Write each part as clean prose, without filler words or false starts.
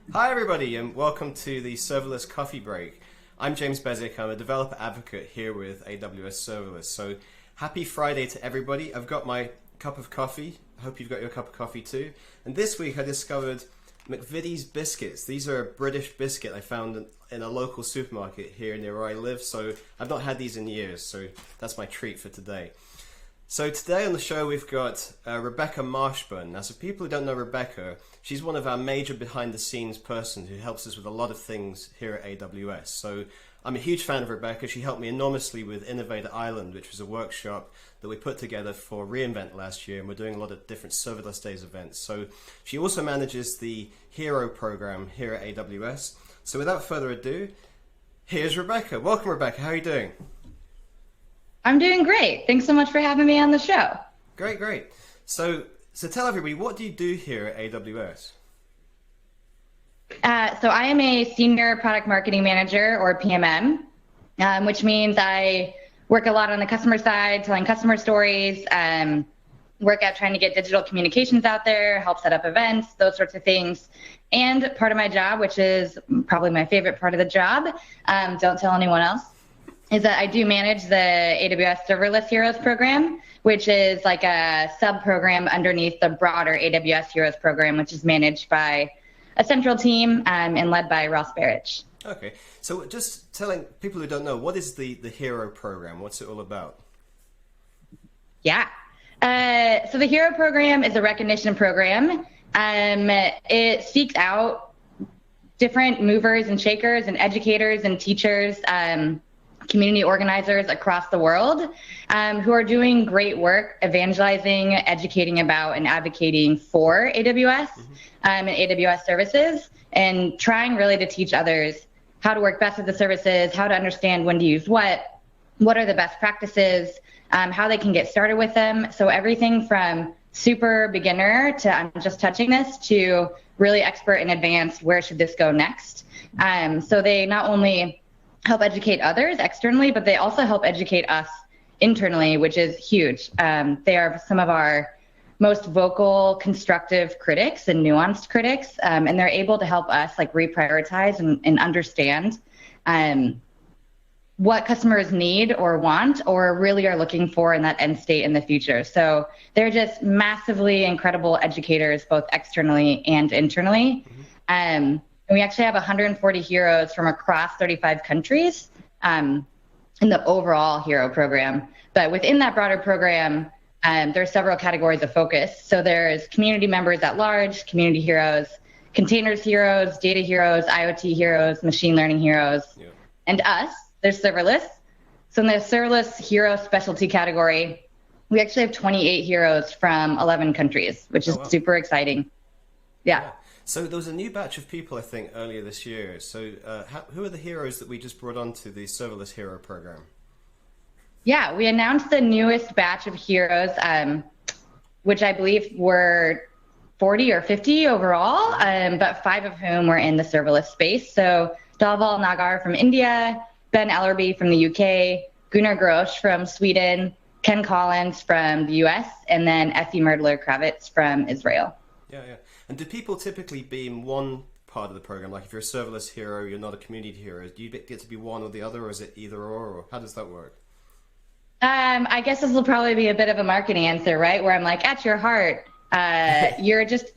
Hi everybody and welcome to the Serverless Coffee Break. I'm James Bezic, I'm a developer advocate here with AWS Serverless. So happy Friday to everybody. I've got my cup of coffee. I hope you've got your cup of coffee too. And this week I discovered McVitie's biscuits. These are a British biscuit I found in a local supermarket here near where I live. So I've not had these in years, so that's my treat for today. So today on the show we've got Rebecca Marshburn. Now, so people who don't know Rebecca, she's one of our major behind-the-scenes person who helps us with a lot of things here at AWS. So I'm a huge fan of Rebecca. She helped me enormously with Innovator Island, which was a workshop that we put together for reInvent last year, and we're doing a lot of different Serverless Days events. So she also manages the Hero program here at AWS. So without further ado, here's Rebecca. Welcome, Rebecca. How are you doing? I'm doing great. Thanks so much for having me on the show. Great. So tell everybody, what do you do here at AWS? So I am a senior product marketing manager, or PMM, which means I work a lot on the customer side, telling customer stories, work at trying to get digital communications out there, help set up events, those sorts of things. And part of my job, which is probably my favorite part of the job, don't tell anyone else, is that I do manage the AWS Serverless Heroes program, which is like a sub-program underneath the broader AWS Heroes program, which is managed by a central team and led by Ross Barrich. Okay, so just telling people who don't know, what is the Hero program? What's it all about? Yeah. So the Hero program is a recognition program. It seeks out different movers and shakers and educators and teachers, community organizers across the world who are doing great work evangelizing, educating about, and advocating for AWS and AWS services, and trying really to teach others how to work best with the services, how to understand when to use what are the best practices, how they can get started with them. So everything from super beginner to I'm just touching this to really expert and advanced, where should this go next? So they not only help educate others externally, but they also help educate us internally, which is huge. They are some of our most vocal, constructive critics and nuanced critics, and they're able to help us like reprioritize and understand what customers need or want or really are looking for in that end state in the future. So they're just massively incredible educators, both externally and internally. And we actually have 140 heroes from across 35 countries in the overall Hero program. But within that broader program, there are several categories of focus. So there's community members at large, community heroes, containers heroes, data heroes, IoT heroes, machine learning heroes, and us. There's serverless. So in the serverless hero specialty category, we actually have 28 heroes from 11 countries, which is super exciting. Yeah. So there was a new batch of people, I think, earlier this year. So who are the heroes that we just brought onto the Serverless Hero program? Yeah, we announced the newest batch of heroes, which I believe were 40 or 50 overall, but 5 of whom were in the serverless space. So Dalval Nagar from India, Ben Ellerby from the UK, Gunnar Grosch from Sweden, Ken Collins from the US, and then Effie Merdler-Kravitz from Israel. Yeah. And do people typically beam one part of the program? Like if you're a serverless hero, you're not a community hero. Do you get to be one or the other, or is it either or how does that work? I guess this will probably be a bit of a marketing answer, right? Where I'm like, at your heart, you're just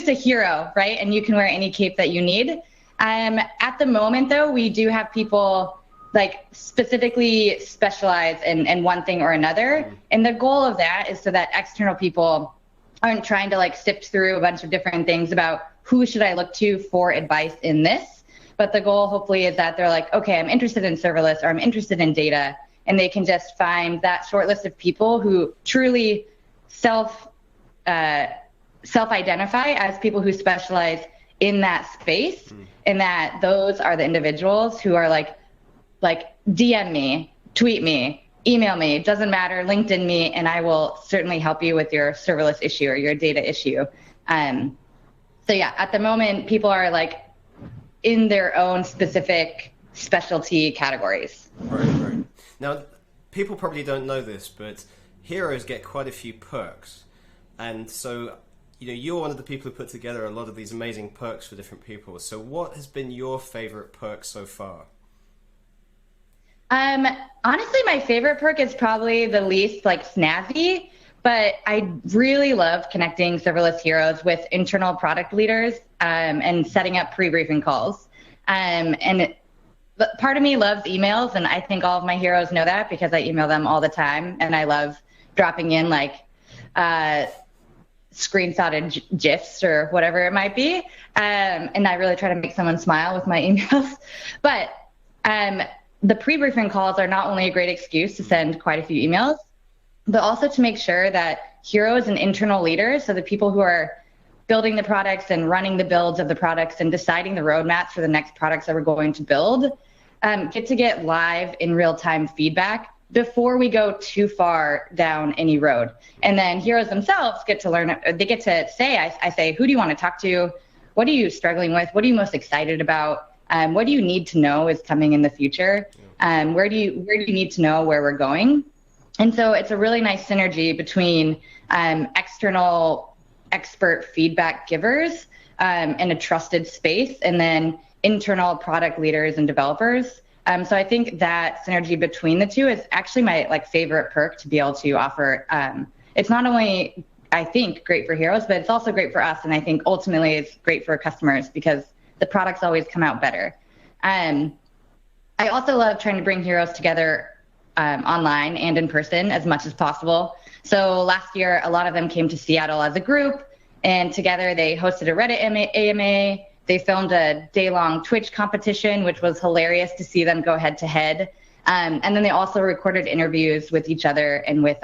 a hero, right? And you can wear any cape that you need. At the moment, though, we do have people like specifically specialize in one thing or another. And the goal of that is so that external people aren't trying to like sift through a bunch of different things about who should I look to for advice in this. But the goal hopefully is that they're like, okay, I'm interested in serverless or I'm interested in data. And they can just find that short list of people who truly self-identify as people who specialize in that space, and that those are the individuals who are like DM me, tweet me, email me, it doesn't matter, LinkedIn me, and I will certainly help you with your serverless issue or your data issue. So yeah, at the moment, people are like in their own specific specialty categories. Right. Now, people probably don't know this, but heroes get quite a few perks. And so you're one of the people who put together a lot of these amazing perks for different people. So what has been your favorite perk so far? Honestly, my favorite perk is probably the least like snazzy, but I really love connecting serverless heroes with internal product leaders, and setting up pre-briefing calls. But part of me loves emails, and I think all of my heroes know that because I email them all the time, and I love dropping in like screenshotted GIFs or whatever it might be, and I really try to make someone smile with my emails. But the pre-briefing calls are not only a great excuse to send quite a few emails, but also to make sure that heroes and internal leaders, so the people who are building the products and running the builds of the products and deciding the roadmaps for the next products that we're going to build, get to get live in real-time feedback before we go too far down any road. And then heroes themselves get to learn, they get to say, I say, who do you want to talk to? What are you struggling with? What are you most excited about? What do you need to know is coming in the future? Where do you need to know where we're going? And so it's a really nice synergy between external expert feedback givers in a trusted space, and then internal product leaders and developers. So I think that synergy between the two is actually my favorite perk to be able to offer. It's not only, I think, great for heroes, but it's also great for us. And I think ultimately it's great for customers because the products always come out better. I also love trying to bring heroes together online and in person as much as possible. So last year, a lot of them came to Seattle as a group, and together they hosted a Reddit AMA. They filmed a day-long Twitch competition, which was hilarious to see them go head-to-head. And then they also recorded interviews with each other and with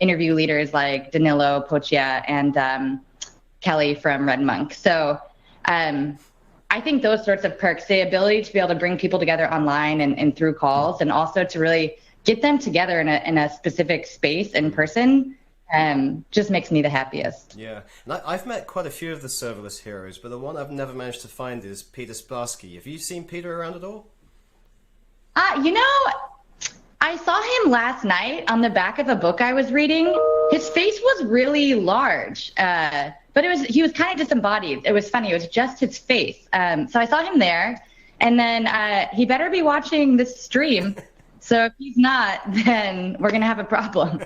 interview leaders like Danilo Pochia and Kelly from Red Monk. So I think those sorts of perks, the ability to be able to bring people together online and through calls, and also to really get them together in a specific space in person, just makes me the happiest. Yeah, and I've met quite a few of the serverless heroes, but the one I've never managed to find is Peter Spassky. Have you seen Peter around at all? I saw him last night on the back of a book I was reading. His face was really large, but he was kind of disembodied. It was funny. It was just his face. So I saw him there, and then he better be watching this stream. So if he's not, then we're going to have a problem.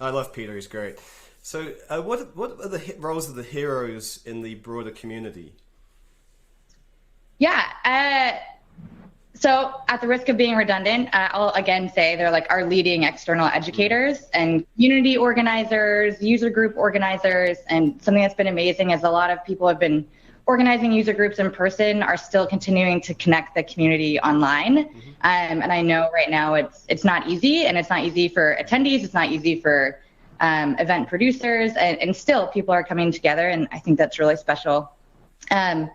I love Peter. He's great. So what are the roles of the heroes in the broader community? Yeah. So at the risk of being redundant, I'll again say they're like our leading external educators and community organizers, user group organizers. And something that's been amazing is a lot of people have been organizing user groups in person, are still continuing to connect the community online. Mm-hmm. And I know right now it's not easy, and it's not easy for attendees. It's not easy for event producers, and still people are coming together, and I think that's really special. And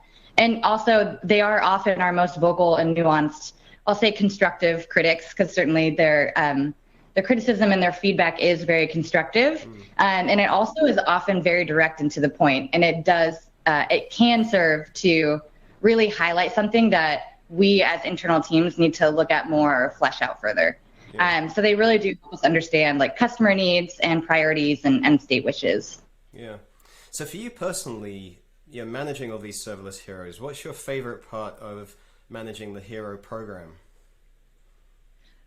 also they are often our most vocal and nuanced, I'll say constructive critics, because certainly their criticism and their feedback is very constructive. Mm. And it also is often very direct and to the point, and it can serve to really highlight something that we as internal teams need to look at more or flesh out further. Yeah. So they really do help us understand customer needs and priorities and state wishes. Yeah. So for you personally, managing all these serverless heroes, what's your favorite part of managing the hero program?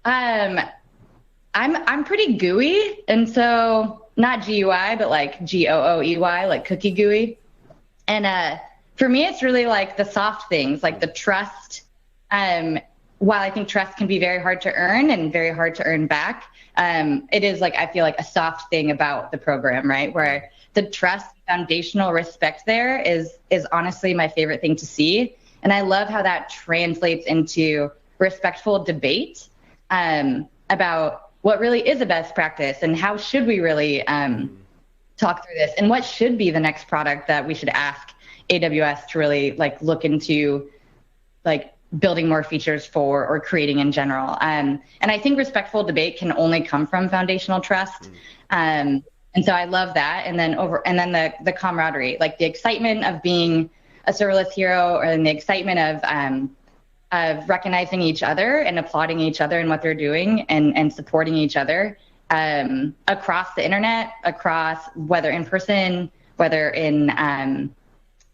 I'm pretty GUI, and so not GUI, but GOOEY, like cookie GUI. And for me, it's really the soft things, like the trust. While I think trust can be very hard to earn and very hard to earn back, it is I feel a soft thing about the program, right? Where the trust, foundational respect there is honestly my favorite thing to see. And I love how that translates into respectful debate about what really is a best practice and how should we really talk through this, and what should be the next product that we should ask AWS to really look into building more features for, or creating in general. And I think respectful debate can only come from foundational trust. And so I love that. And then the camaraderie, the excitement of being a serverless hero, or the excitement of recognizing each other and applauding each other and what they're doing, and supporting each other. across the internet, across whether in person, whether in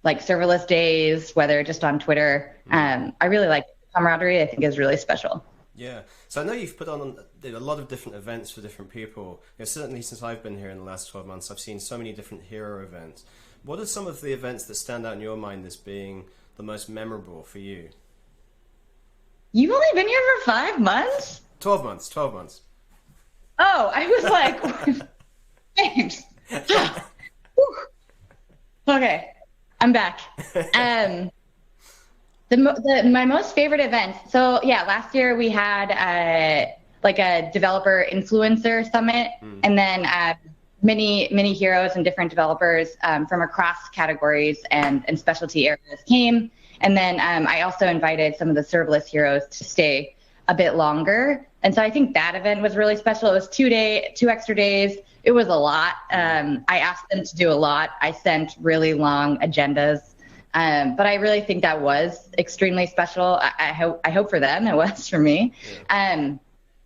like serverless days, whether just on Twitter. I really like camaraderie. I think is really special. Yeah. So I know you've put on a lot of different events for different people. Certainly since I've been here in the last 12 months, I've seen so many different hero events. What are some of the events that stand out in your mind as being the most memorable for you? You've only been here for 5 months? 12 months, 12 months. Oh, I was like, thanks. Okay, I'm back. My most favorite events. So yeah, last year we had like a developer influencer summit, and then many heroes and different developers from across categories and specialty areas came. And then I also invited some of the serverless heroes to stay a bit longer. And so I think that event was really special. It was 2 extra days. It was a lot. I asked them to do a lot. I sent really long agendas. But I really think that was extremely special. I hope for them it was for me. Yeah.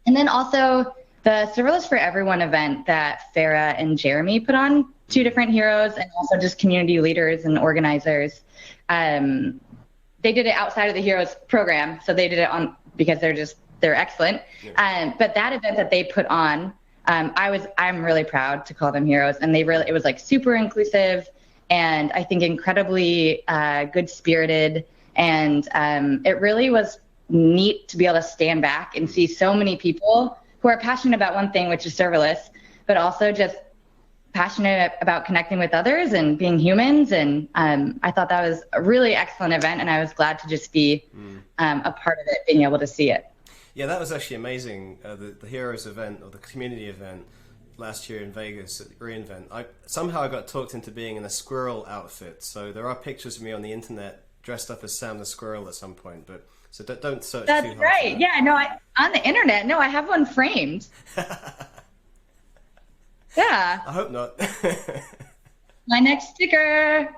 And then also the Serverless for Everyone event that Farah and Jeremy put on, 2 different heroes and also just community leaders and organizers. They did it outside of the Heroes program, so they did it on because they're excellent. Yeah. But that event that they put on, I'm really proud to call them heroes, and it was like super inclusive and I think incredibly good spirited, and it really was neat to be able to stand back and see so many people who are passionate about one thing, which is serverless, but also just passionate about connecting with others and being humans. And I thought that was a really excellent event, and I was glad to just be a part of it, being able to see it. Yeah, that was actually amazing. The Heroes event, or the community event last year in Vegas at reInvent. Somehow I got talked into being in a squirrel outfit. So there are pictures of me on the internet dressed up as Sam the Squirrel at some point. But so don't search too hard. That's right. Yeah, no, on the internet. No, I have one framed. Yeah. I hope not. My next sticker.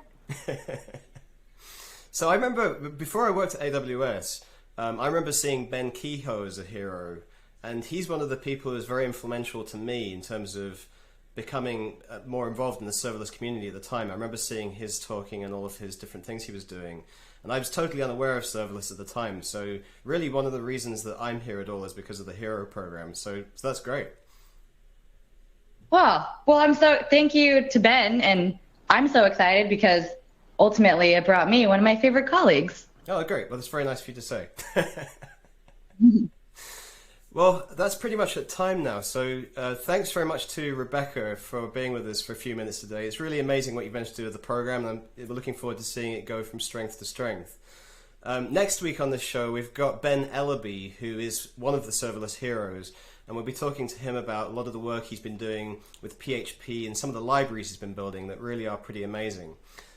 So I remember before I worked at AWS, I remember seeing Ben Kehoe as a hero, and he's one of the people who was very influential to me in terms of becoming more involved in the serverless community at the time. I remember seeing his talking and all of his different things he was doing, and I was totally unaware of serverless at the time. So really one of the reasons that I'm here at all is because of the hero program. So that's great. Well, thank you to Ben, and I'm so excited because ultimately it brought me one of my favorite colleagues. Oh, great. Well, that's very nice for you to say. Well, that's pretty much at time now. So thanks very much to Rebecca for being with us for a few minutes today. It's really amazing what you've managed to do with the program, and I'm looking forward to seeing it go from strength to strength. Next week on the show, we've got Ben Ellaby, who is one of the serverless heroes, and we'll be talking to him about a lot of the work he's been doing with PHP and some of the libraries he's been building that really are pretty amazing.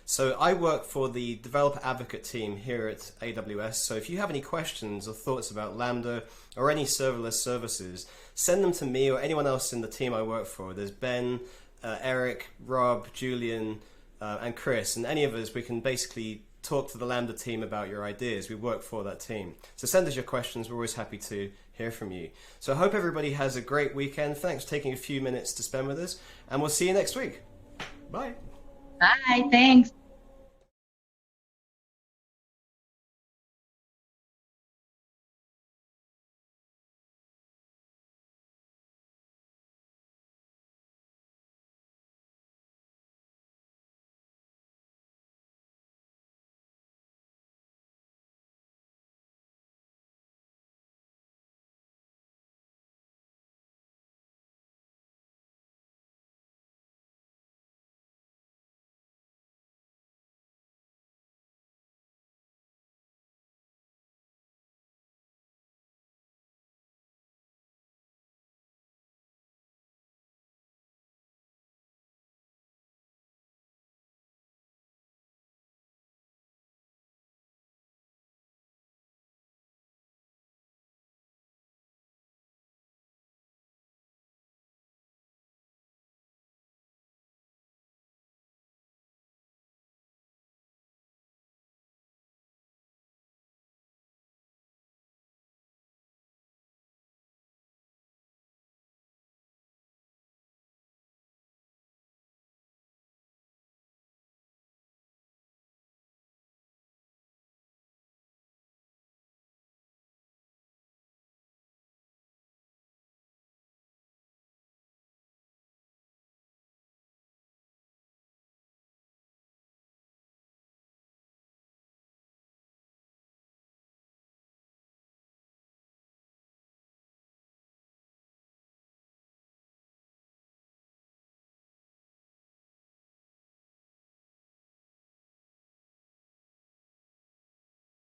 So I work for the developer advocate team here at AWS. So if you have any questions or thoughts about Lambda or any serverless services, send them to me or anyone else in the team I work for. There's Ben, Eric, Rob, Julian, and Chris. And any of us, we can basically talk to the Lambda team about your ideas. We work for that team. So send us your questions. We're always happy to hear from you. So I hope everybody has a great weekend. Thanks for taking a few minutes to spend with us. And we'll see you next week. Bye. Bye. Thanks.